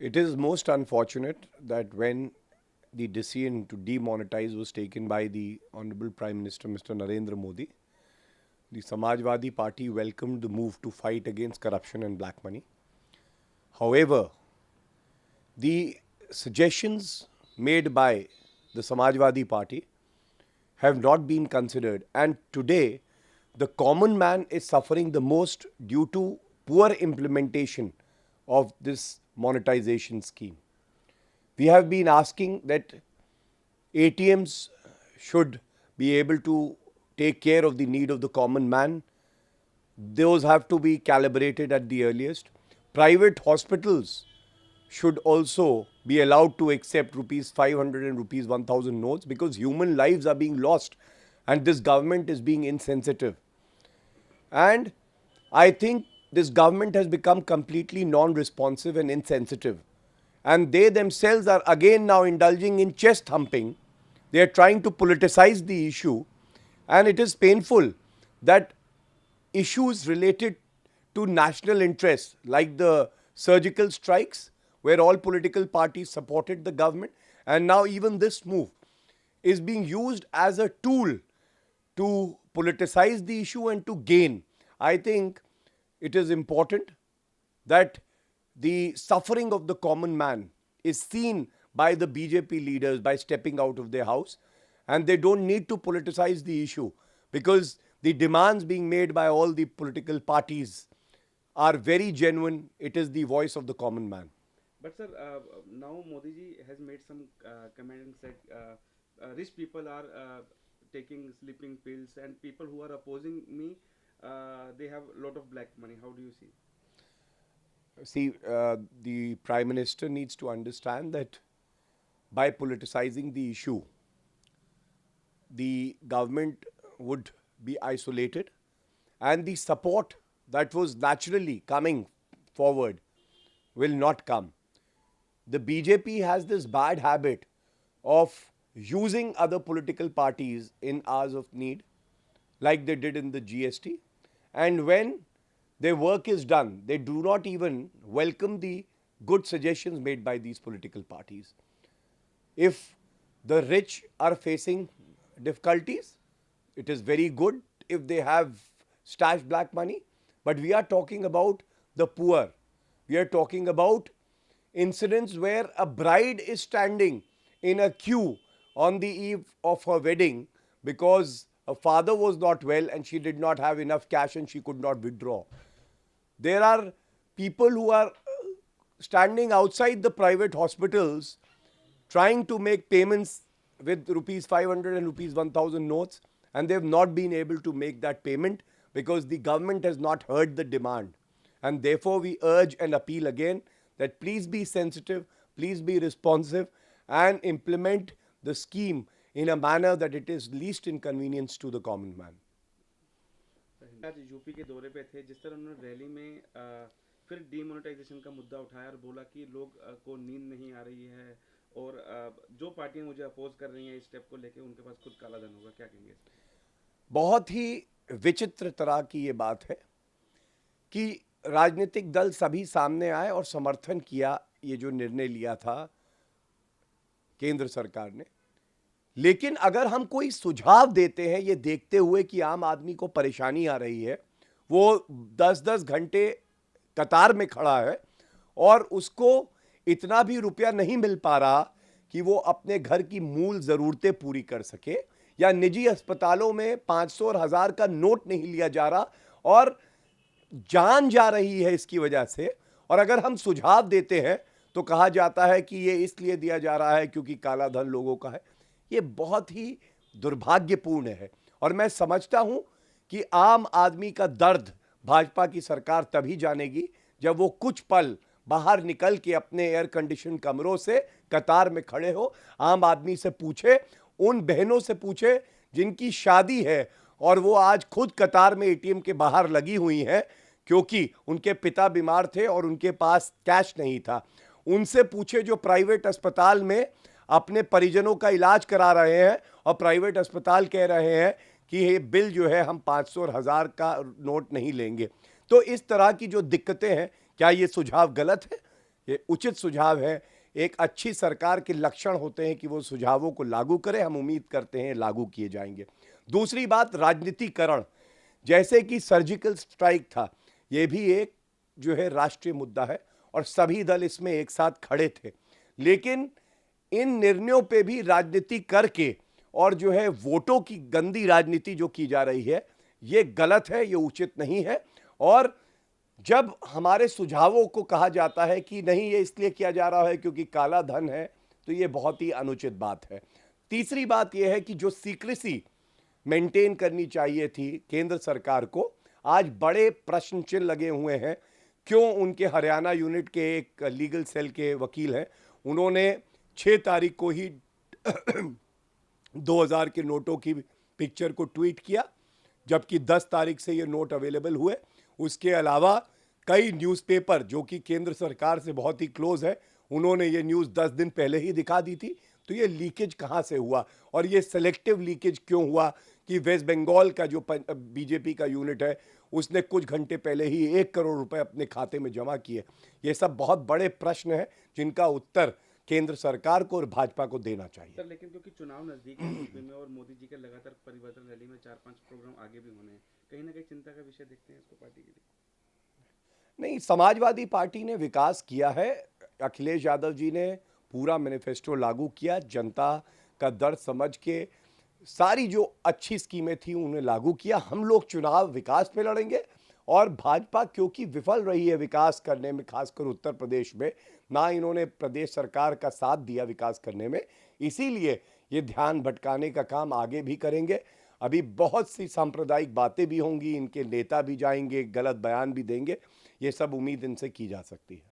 It is most unfortunate that when the decision to demonetize was taken by the Honorable Prime Minister Mr. Narendra Modi, the Samajwadi Party welcomed the move to fight against corruption and black money. However, the suggestions made by the Samajwadi Party have not been considered, and today the common man is suffering the most due to poor implementation of this monetization scheme. We have been asking that ATMs should be able to take care of the need of the common man. Those have to be calibrated at the earliest. Private hospitals should also be allowed to accept rupees 500 and rupees 1000 notes, because human lives are being lost and this government is being insensitive. And I think this government has become completely non-responsive and insensitive. And they themselves are again now indulging in chest thumping. They are trying to politicize the issue. And it is painful that issues related to national interests, like the surgical strikes, where all political parties supported the government, and now even this move is being used as a tool to politicize the issue and to gain. I think it is important that the suffering of the common man is seen by the BJP leaders by stepping out of their house, and they don't need to politicize the issue, because the demands being made by all the political parties are very genuine. It is the voice of the common man. But sir, now Modi ji has made some comment and said rich people are taking sleeping pills, and people who are opposing me, they have a lot of black money. How do you see? See, the Prime Minister needs to understand that by politicizing the issue, the government would be isolated, and the support that was naturally coming forward will not come. The BJP has this bad habit of using other political parties in hours of need, like they did in the GST. And when their work is done, they do not even welcome the good suggestions made by these political parties. If the rich are facing difficulties, it is very good if they have stashed black money. But we are talking about the poor. We are talking about incidents where a bride is standing in a queue on the eve of her wedding because her father was not well and she did not have enough cash and she could not withdraw. There are people who are standing outside the private hospitals trying to make payments with rupees 500 and rupees 1000 notes, and they have not been able to make that payment because the government has not heard the demand. And therefore we urge and appeal again that please be sensitive, please be responsive, and implement the scheme in a manner that it is least inconvenience to the common man. आज UP के दौरे पे थे, जिस तरह उन्होंने rally में फिर डीमोनेटाइजेशन का मुद्दा उठाया और बोला कि लोग को नींद नहीं आ रही है, और जो पार्टियां मुझे अपोज कर रही हैं इस स्टेप को लेके, उनके पास खुद काला धन होगा, क्या कहेंगे इस पे? बहुत ही विचित्र तरह की ये बात है कि राजनीतिक दल सभी सामने आए और समर्थन किया ये जो निर्णय लिया था केंद्र सरकार ने। लेकिन अगर हम कोई सुझाव देते हैं ये देखते हुए कि आम आदमी को परेशानी आ रही है, वो 10-10 घंटे कतार में खड़ा है और उसको इतना भी रुपया नहीं मिल पा रहा कि वो अपने घर की मूल ज़रूरतें पूरी कर सके, या निजी अस्पतालों में 500 और 1000 का नोट नहीं लिया जा रहा और जान जा रही है इसकी वजह से, और अगर हम सुझाव देते हैं तो कहा जाता है कि ये इसलिए दिया जा रहा है क्योंकि काला धन लोगों का है। ये बहुत ही दुर्भाग्यपूर्ण है, और मैं समझता हूं कि आम आदमी का दर्द भाजपा की सरकार तभी जानेगी जब वो कुछ पल बाहर निकल के अपने एयर कंडीशन कमरों से कतार में खड़े हो, आम आदमी से पूछे, उन बहनों से पूछे जिनकी शादी है और वो आज खुद कतार में एटीएम के बाहर लगी हुई हैं क्योंकि उनके पिता बीमार थे और उनके पास कैश नहीं था। उनसे पूछे जो प्राइवेट अस्पताल में अपने परिजनों का इलाज करा रहे हैं और प्राइवेट अस्पताल कह रहे हैं कि ये बिल जो है हम 500 और 1000 का नोट नहीं लेंगे। तो इस तरह की जो दिक्कतें हैं, क्या ये सुझाव गलत है ये उचित सुझाव है। एक अच्छी सरकार के लक्षण होते हैं कि वो सुझावों को लागू करे। हम उम्मीद करते हैं लागू किए जाएंगे। दूसरी बात, राजनीतिकरण, जैसे कि सर्जिकल स्ट्राइक था, ये भी एक जो है राष्ट्रीय मुद्दा है और सभी दल इसमें एक साथ खड़े थे। लेकिन इन निर्णयों पे भी राजनीति करके और जो है वोटों की गंदी राजनीति जो की जा रही है, ये गलत है, ये उचित नहीं है। और जब हमारे सुझावों को कहा जाता है कि नहीं ये इसलिए किया जा रहा है क्योंकि काला धन है, तो ये बहुत ही अनुचित बात है। तीसरी बात यह है कि जो सीक्रेसी मेंटेन करनी चाहिए थी केंद्र सरकार को, आज बड़े प्रश्न चिन्ह लगे हुए हैं। क्यों उनके हरियाणा यूनिट के एक लीगल सेल के वकील हैं, उन्होंने 6 तारीख को ही 2000 के नोटों की पिक्चर को ट्वीट किया, जबकि 10 तारीख से ये नोट अवेलेबल हुए। उसके अलावा कई न्यूज़पेपर जो कि केंद्र सरकार से बहुत ही क्लोज है, उन्होंने ये न्यूज़ 10 दिन पहले ही दिखा दी थी। तो ये लीकेज कहाँ से हुआ और ये सेलेक्टिव लीकेज क्यों हुआ कि वेस्ट बंगाल का जो बीजेपी का यूनिट है, उसने कुछ घंटे पहले ही 1 करोड़ रुपए अपने खाते में जमा किए। ये सब बहुत बड़े प्रश्न हैं जिनका उत्तर केंद्र सरकार को और भाजपा को देना चाहिए। सर, लेकिन क्योंकि चुनाव नजदीक है यूपी में और मोदी जी के लगातार परिवर्तन रैली में 4-5 प्रोग्राम आगे भी होने हैं, कहीं ना कहीं चिंता का विषय देखते हैं इसको पार्टी के लिए? नहीं, समाजवादी पार्टी ने विकास किया है। अखिलेश यादव जी ने पूरा मैनिफेस्टो लागू किया, जनता का दर्द समझ के सारी जो अच्छी स्कीमें थी उन्हें लागू किया। हम लोग चुनाव विकास पे लड़ेंगे और भाजपा क्योंकि विफल रही है विकास करने में, खासकर उत्तर प्रदेश में, ना इन्होंने प्रदेश सरकार का साथ दिया विकास करने में, इसीलिए ये ध्यान भटकाने का काम आगे भी करेंगे। अभी बहुत सी सांप्रदायिक बातें भी होंगी, इनके नेता भी जाएंगे, गलत बयान भी देंगे। ये सब उम्मीद इनसे की जा सकती है।